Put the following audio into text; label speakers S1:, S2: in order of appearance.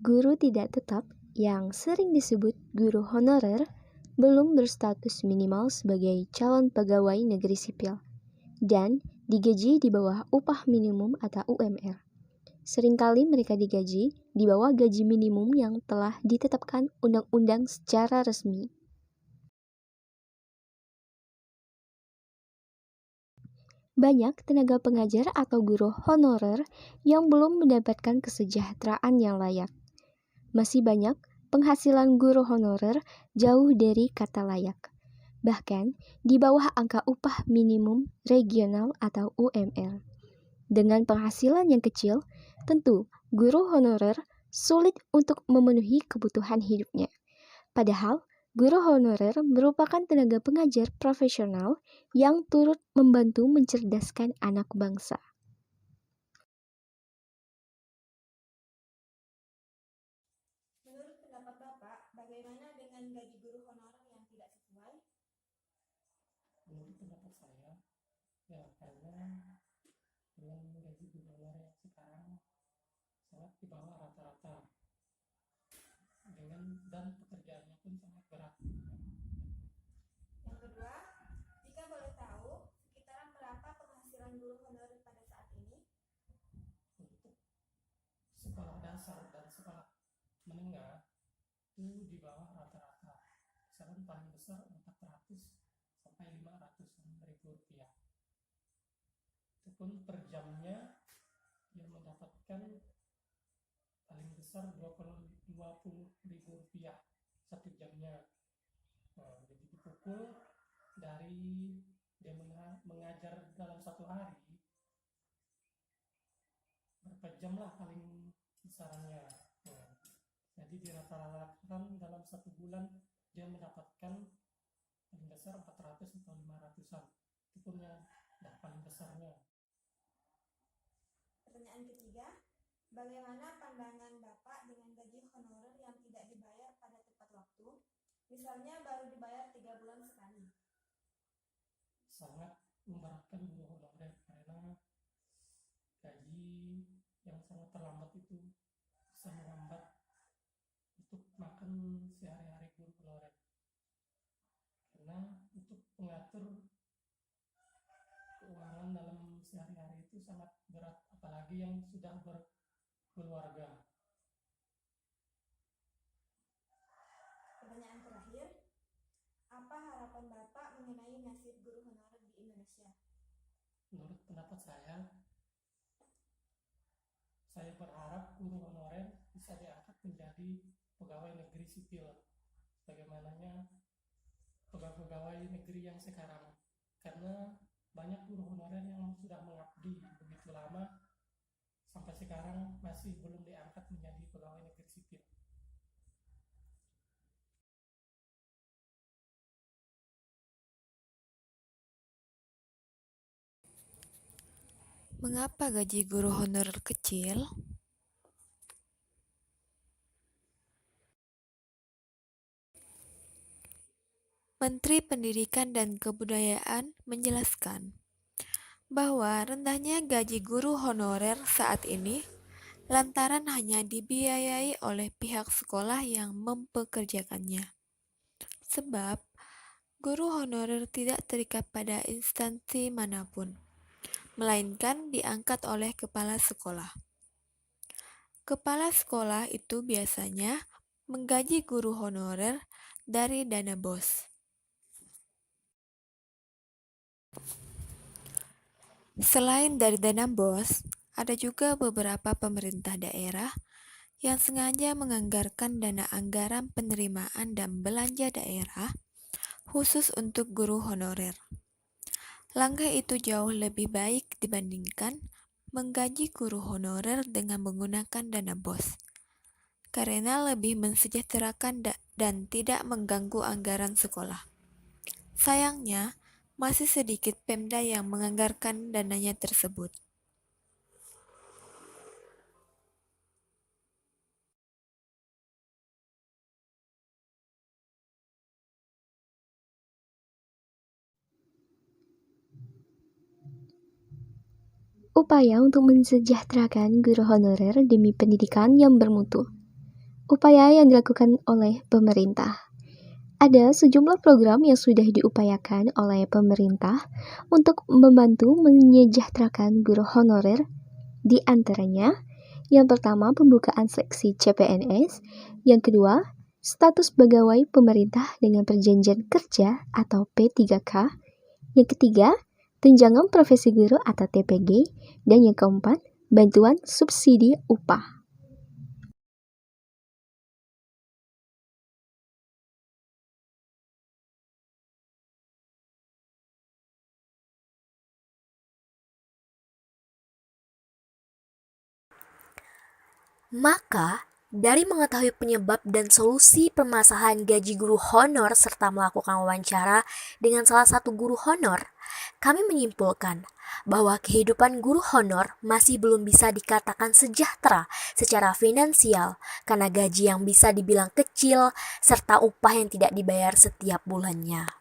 S1: Guru tidak tetap yang sering disebut guru honorer belum berstatus minimal sebagai calon pegawai negeri sipil dan digaji di bawah upah minimum atau UMR. Seringkali mereka digaji di bawah gaji minimum yang telah ditetapkan undang-undang secara resmi. Banyak tenaga pengajar atau guru honorer yang belum mendapatkan kesejahteraan yang layak. Masih banyak penghasilan guru honorer jauh dari kata layak, bahkan di bawah angka upah minimum regional atau UMR. Dengan penghasilan yang kecil, tentu guru honorer sulit untuk memenuhi kebutuhan hidupnya. Padahal, guru honorer merupakan tenaga pengajar profesional yang turut membantu mencerdaskan anak bangsa.
S2: Menurut pendapat Bapak, bagaimana dengan gaji guru honorer yang tidak sesuai?
S3: Menurut pendapat saya, ya karena dengan gaji guru honorer yang sekarang sangat di bawah rata-rata dan pekerjaannya pun sangat berat.
S2: Yang kedua, jika boleh tahu, sekitaran berapa penghasilan guru honorer pada saat ini?
S3: Untuk sekolah dasar dan sekolah menengah itu di bawah rata-rata. Kisaran paling besar 400 sampai 500 ribu rupiah. Itu pun per jamnya yang mendapatkan paling besar 20.000 rupiah satu jamnya. Jadi dipukul dari dia mengajar dalam satu hari berapa jam lah paling kisarannya. Jadi dirata-ratakan dalam satu bulan dia mendapatkan paling besar 400 atau 500-an. Itu pun yang paling besarnya.
S2: Pertanyaan ketiga, bagaimana pandangan Bapak dengan gaji honorer yang tidak dibayar pada tepat waktu? Misalnya baru dibayar 3 bulan sekali.
S3: Sangat memberatkan guru honorer karena gaji yang sangat terlambat itu bisa menghambat untuk makan sehari-hari guru honorer. Karena untuk mengatur keuangan dalam sehari-hari itu sangat berat, apalagi yang sudah berkeluarga.
S2: Pertanyaan terakhir, apa harapan Bapak mengenai nasib guru honorer di Indonesia?
S3: Menurut pendapat saya berharap guru honorer bisa diangkat menjadi pegawai negeri sipil, bagaimananya pegawai negeri yang sekarang. Karena banyak guru honorer yang sudah mengabdi begitu lama sampai sekarang masih belum diangkat menjadi pegawai negeri sipil.
S4: Mengapa gaji guru honorer kecil? Menteri Pendidikan dan Kebudayaan menjelaskan bahwa rendahnya gaji guru honorer saat ini lantaran hanya dibiayai oleh pihak sekolah yang mempekerjakannya. Sebab guru honorer tidak terikat pada instansi manapun, melainkan diangkat oleh kepala sekolah. Kepala sekolah itu biasanya menggaji guru honorer dari dana BOS. Selain dari dana BOS, ada juga beberapa pemerintah daerah yang sengaja menganggarkan dana anggaran penerimaan dan belanja daerah khusus untuk guru honorer. Langkah itu jauh lebih baik dibandingkan menggaji guru honorer dengan menggunakan dana BOS, karena lebih mensejahterakan dan tidak mengganggu anggaran sekolah. Sayangnya, masih sedikit Pemda yang menganggarkan dananya tersebut.
S1: Upaya untuk mensejahterakan guru honorer demi pendidikan yang bermutu. upaya yang dilakukan oleh pemerintah. Ada sejumlah program yang sudah diupayakan oleh pemerintah untuk membantu menyejahterakan guru honorer, di antaranya yang pertama pembukaan seleksi CPNS, yang kedua status pegawai pemerintah dengan perjanjian kerja atau P3K, yang ketiga tunjangan profesi guru atau TPG, dan yang keempat bantuan subsidi upah.
S5: Maka, dari mengetahui penyebab dan solusi permasalahan gaji guru honor serta melakukan wawancara dengan salah satu guru honor, kami menyimpulkan bahwa kehidupan guru honor masih belum bisa dikatakan sejahtera secara finansial karena gaji yang bisa dibilang kecil serta upah yang tidak dibayar setiap bulannya.